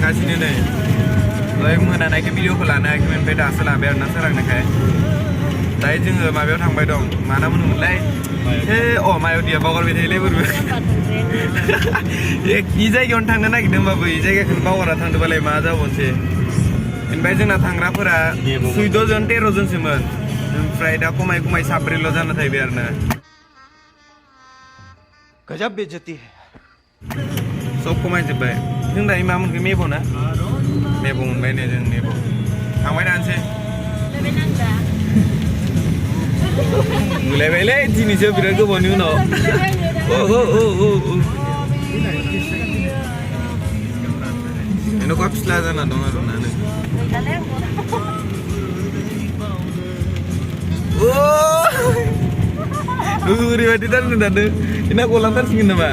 थांगासिनो नै ओइ मोनानायखौ भिडिअखौ लानो हायाखैमोन ओमफ्राय दासो लाबाय आरोना सोरांनायखाय दायो जोङो माबायाव थांबाय दं मा नाम होनोमोनलाय हे माय'दिया बावगारबाय थायोलै बोरबो इ जायगायावनो थांनो नागिरदों होमबाबो इ जायगाखौनो बावगारना थांदोंबालाय मा जाबावनोसै ओमफ्राय जोंना थांग्राफोरा 14 जन 13 जनसोमोन ओमफ्राय दा खमाय साब्रैल' जाना थाहैबाय आरोना गजब बेइज्जती है सब खमायजोब्बाय जों दायो मा मोनखो मेब' ना मेब' मोनबाय नै जों मेब' थांबाय थानोसै नुलायबायलै दिनैसो बिराद गोबावनि उनाव न'खौ फिस्ला जाना दं आरो ना ओरैबायदि दानो दानो इना गलांथारसिगोन नामा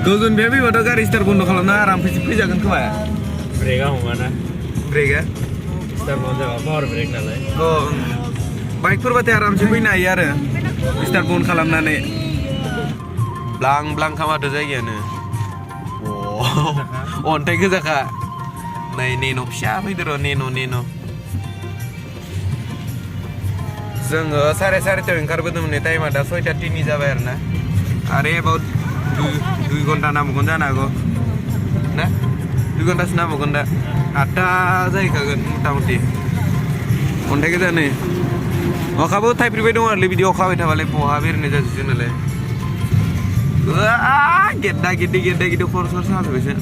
गोजोन बे फैबाथ' गारि स्टार बन्द' खालामना आराम फैजागोन खोमा ब्रेकआ हमाना ब्रेकआ स्टार बन्द जाबा पावार ब्रेक नालाय बाइकफोरबाथाय आरामसे फैनो हायो आरो स्टार बन्द खालामनानै ब्लां ब्लां खामाथ' जायगायानो अन्थाइ गोजाखा नै नेन' फिसा फैदो र' नेन' जोङो 3:30 ओंखारबोदोंमोन नै टाइमा दा 6:03 जाबाय आरोना आरो एबाउट 2 घन्टा नांबावगोन जानो हागौ ना 2 घन्टासो नांबावगोन दा 8टा जाहैखागोन मथा मथि अन्थाइ गोजा नै अखाबो थाइफ्रिबाय दं आरोलै बिदि अखा हाबाय थाबालाय बहा बेरायनाय जाजोबसै नालाय गेद्दा गिद्दि खर साजोबबायसो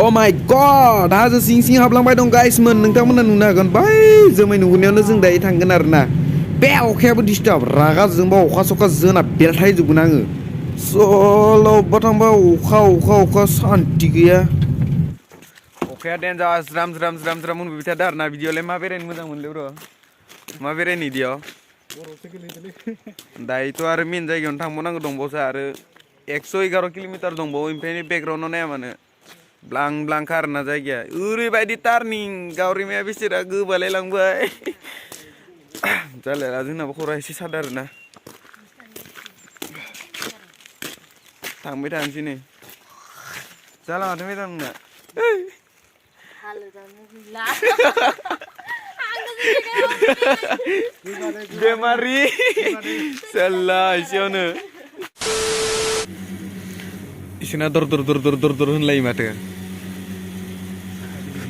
Oh my god, हाजो सिं हाबलांबाय दं गाइसमोन नोंथांमोना नुनो हागोन बै जोमै नुहुरनायावनो जों दायो थांगोन आरोना बे अखायाबो डिस्टार्ब रागा जोंबा अखा सखा जोंना बेलथायजोबगोन आङो सल'बा थांबा अखा सान्थि गैया अखाया देन्जार ज्राम मोनबोबाय थादों आरोना बिदियावलाय मा बेरायनो मोजां मोनलै ब्र' मा बेरायनो इदियाव दायोथ' आरो मेन जायगायावनो थांबावनांगौ दंबावोसो आरो 111 किल'मिटार दंबावो ओमफ्राय बेकग्राउन्डआव नाया मानो ब्लां ब्लांखा आरोना जायगाया ओरैबायदि टार्निं गावरिमाया बेसेरा गोबालाय लांबाय जालायला जोंनाबो खर'आ एसे सादों आरोना थांबाय थानोसै नै जाला माथो मेदाम नोंना बेमारि साला एसेयावनो इसोरना दर होनलायो माथो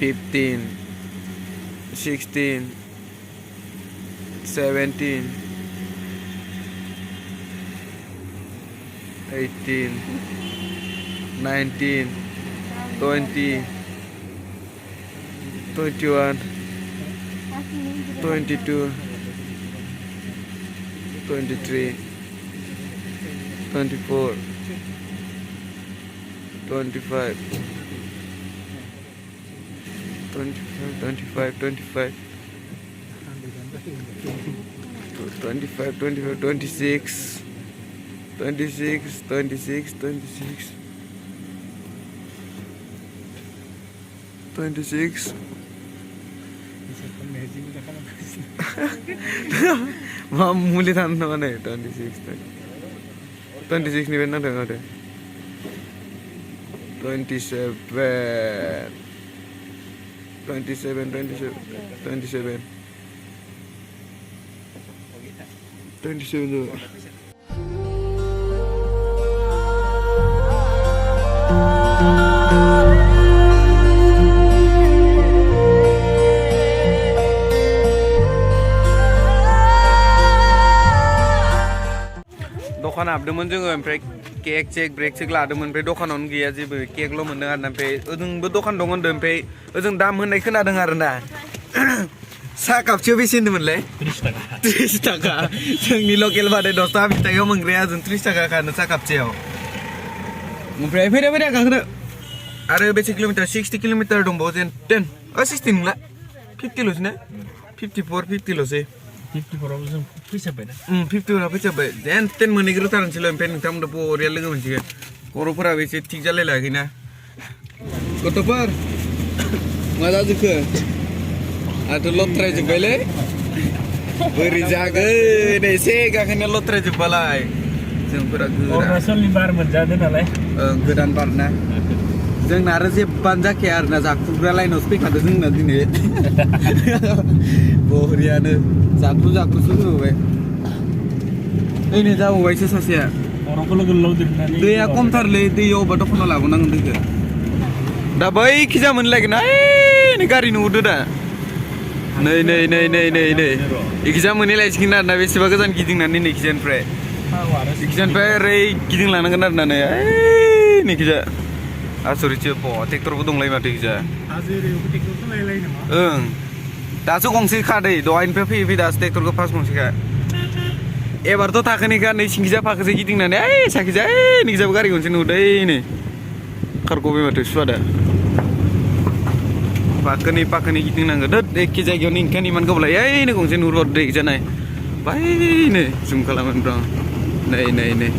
15 16 17 18 19 20 21 22 23 24 25 26 मा मुलि थानो नामा नै 26 निफ्राय नांदों आरो 27 दखान हाबदोंमोन जोङो ओमफ्राय केक चेक ब्रेक चेक लादोंमोन ओमफ्राय दखानावनो गैया जेबो केकल' मोनदों आरोना ओमफ्राय ओजोंबो दखान दं होनदों ओमफ्राय ओजों दाम होननाय खोनादों आरोना साहा कापसेयाव बेसे होनदोंमोनलाय 30 थाखा जोंनि लकेल बादै 10 थाखा 20 थाखायाव मोनग्राया ओजों 30 थाखा खानो साहा कापसेयाव ओमफ्राय फैदा गाखोनो आरो बेसे किल'मिटार 60 किल'मिटार दंबावो जेन 10 60 नंला 50ल'सो ना 54 50ल'सो 54आव जों फैसाबाय ना 54 फैसाबाय जेन तेन मोनहैग्रोथारनोसैल' ओमफ्राय नोंथांमोननो बरिया लोगो मोनसिगोन खर'फोराबो एसे थिग जालायलायाखैना गथ'फोर मा जाजोबखो आंथ' लथ्रायजोब्बायलै बोरै जागोन एसे गाखोना लथ्रायजोब्बालाय जोंफोरा गोरा अरुणाचलनि बार मोनजादो नालाय गोदान बार ना जोंना आरो जेबबानो जाखाया आरोना जाख्रुबग्रा लाइनावसो फैखादो जोंना दिनै बरियानो जाख्रुसो होबाय ओइनै जाबावबायसो सासेया खर'खौ गोलाव दोननानै दैया खमथारलै दैयाव अबा दख'ना लाबोनांगोन दैखौ दा बैखिजा मोनलायगोन ओइ गारि नुहुरदो दा नै इखिजा मोनहैलायसिगोन आरोना बेसेबा गोजान गिदिंनानै नैखिजानिफ्राय ओरै गिदिंलांनांगोन आरोना नै ओइ नैखिजा आसरितसो ट्रेक्टरबो दंलाय माथो इखिजा ओं दासो गंसे खादै दहायनिफ्राय फैयै दासो ट्रेक्टरखौ फार्स्ट गंसेखा एबारथ' थाखोनिखा नै सिंखिजा फाखोसे गिदिंनानै ओइ साखिजा ओइ नैखिजाबो गारि गंसे नुदों नै खारग'बाय माथो सुवादा पाखोनै गिदिंनांगौ दोद एखे जायगायावनो ओंखायनो इमान गोबाव लायो ओइनो गंसे नुहुरबावदो इखिजा नाय बैनो जुम खालामोन र' नै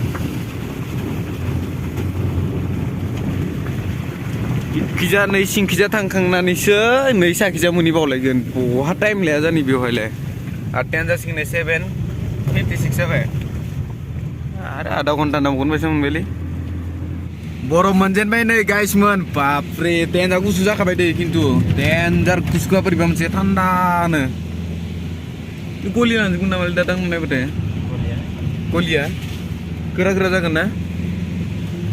इखिजा नै सिंखिजा थांखांनानैसो नै साखिजा मोनहैबावलायगोन बहा टाइम लाया जानि बेवहायलाय 8 जासिगोन 7:56 जाबाय आरो आधा घन्टा नांबावगोन बायसा मोनबायलै बरफ मोनजेनबाय नै गाइसमोन बापरे देन्जार गुसु जाखाबाय दै खिन्थु देन्जार गुसुआ बोरैबा मोनसे थान्दानो गलि लांजोबगोन नामा दा दांनाय बाथाय गलिया गोरा जागोन ना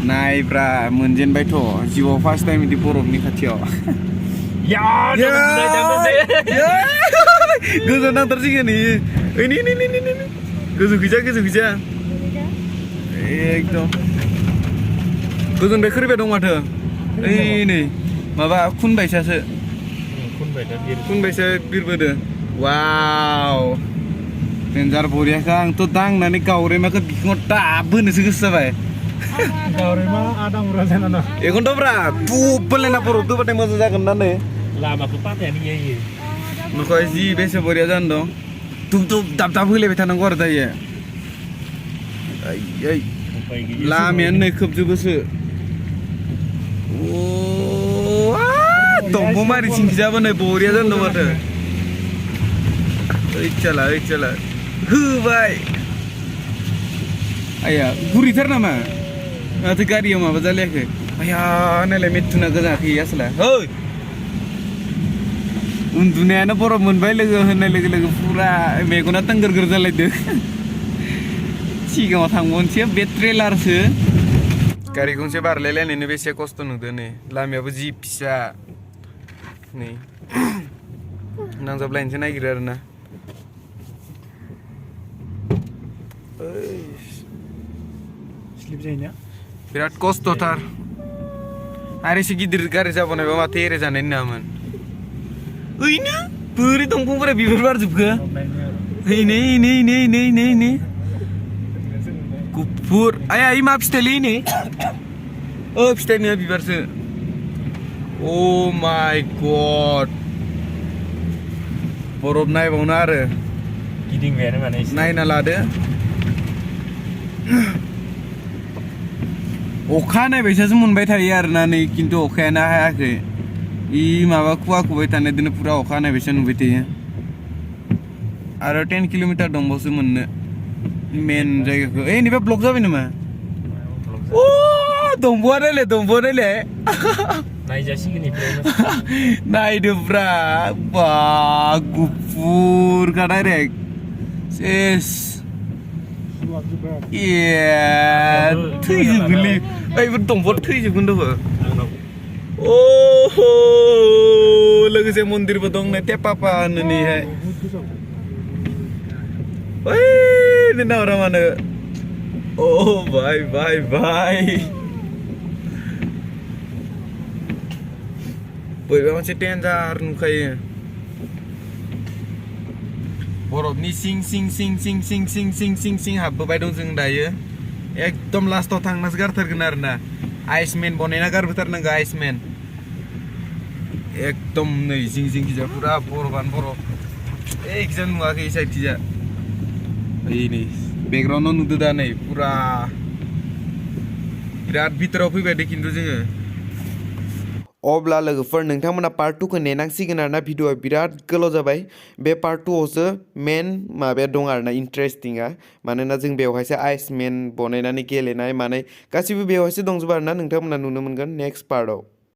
नायब्रा मोनजेनबायथ' जिउआव फार्स्ट टाइम बिदि बरफनि खाथियाव गोजौ नांथारसिगोन ओइ नै गोजौ गैजा एकदम गोजौनिफ्राय खोरिबाय दं माथो ओइ नै माबा खुनबायसासो बिरबोदो वाव देन्जार बरियाखा आंथ' दांनानै गावरेमाखौ बिखुङाव दाब बोनोसो गोसो जाबाय गावरेमा आदा मुरा जाना एखौनोथ' ब्रा थुब बोलायना बरफ दोबाथाय मोजां जागोन ना नै लामाखौ पातायानो गैया नोंखौ जि बेसे बरिया जानो दं थुब दाब होलायबाय थानांगौ आरो दायो ओइ लामायानो नै खोबजोबोसो दंफां मारि सिंखिजाबो नै बरिया जानो दं माथो ओइ चला होबाय आया गुरिथार नामा माथो गारियाव माबा जालायाखै आया नायलाय मेथुना गोजाखै आसला ओइ उन्दुनायानो बरफ मोनबाय लोगो होननाय लोगो फुरा मेगना थोंगोर जालायदों सिगाङाव थांबावनोसै बे ट्रेलारसो गारि गंसे बारलायलायनोनो बेसे खस्थ' नुदों नै लामायाबो जि फिसा नै नांजाबलायनोसो नागिरो आरोना स्लिप जायोना बिराद खस्थ'थार आरो एसे गिदिर गारि जाबावनायबा माथो एरे जानाय नङामोन ओइनो बोरै दंफांफोरा बिबार बारजोबखो नै गुफुर आया इ मा फिथाइलै नै फिथाइ नङा बिबारसो अ माय गड बरफ नायबावनो आरो गिदिंबायानो माने नायना लादो अखा नायबायसासो मोनबाय थायो आरोना नै खिन्थु अखायानो हायाखै इ माबा खुवा खुबाय थानायदोनो पुरा अखा नायबायसा नुबाय थायो आरो 10 किल'मिटार दंबावसो मोननो मेन जायगाखौ नैबे ब्लक जाबाय नामा दंबावआ नायलाय नायजासिगोन नायदोब्रा बा गुफुरखा डाइरेक्ट सेस थैजोबगोनलै ओइफोर दंफां थैजोबगोन दबो लोगोसे मन्दिरबो दं नै तेपापा होनो नैहाय ओइ नावरा मानो भाई बोरैबा मोनसे डेन्जार नुखायो बरफनि सिं हाबबोबाय दं जों दायो एकदम लास्टाव थांनासो गारथारगोन आरोना आइसमेन बनायना गारबोथारनांगौ आइसमेन एकदम नै जिं जिं खिजा पुरा बरफानो बरफ ए खिजा नुवाखै साइड खिजा ओइ नै बेकग्राउन्डआव नुदो दा नै पुरा बिराद भितराव फैबाय दे खिन्थु जोङो अब्ला लोगोफोर नोंथांमोना पार्ट 2 खौ नेनांसिगोन आरोना भिडिअआ बिराद गोलाव जाबाय बे पार्ट 2 आवसो मेन माबाया दं आरोना इन्टारेस्टिंआ मानोना जों बेवहायसो आइसमेन बनायनानै गेलेनाय मानाय गासिबो बेवहायसो दंजोबो आरोना नोंथांमोना नुनो मोनगोन नेक्स्ट पार्टआव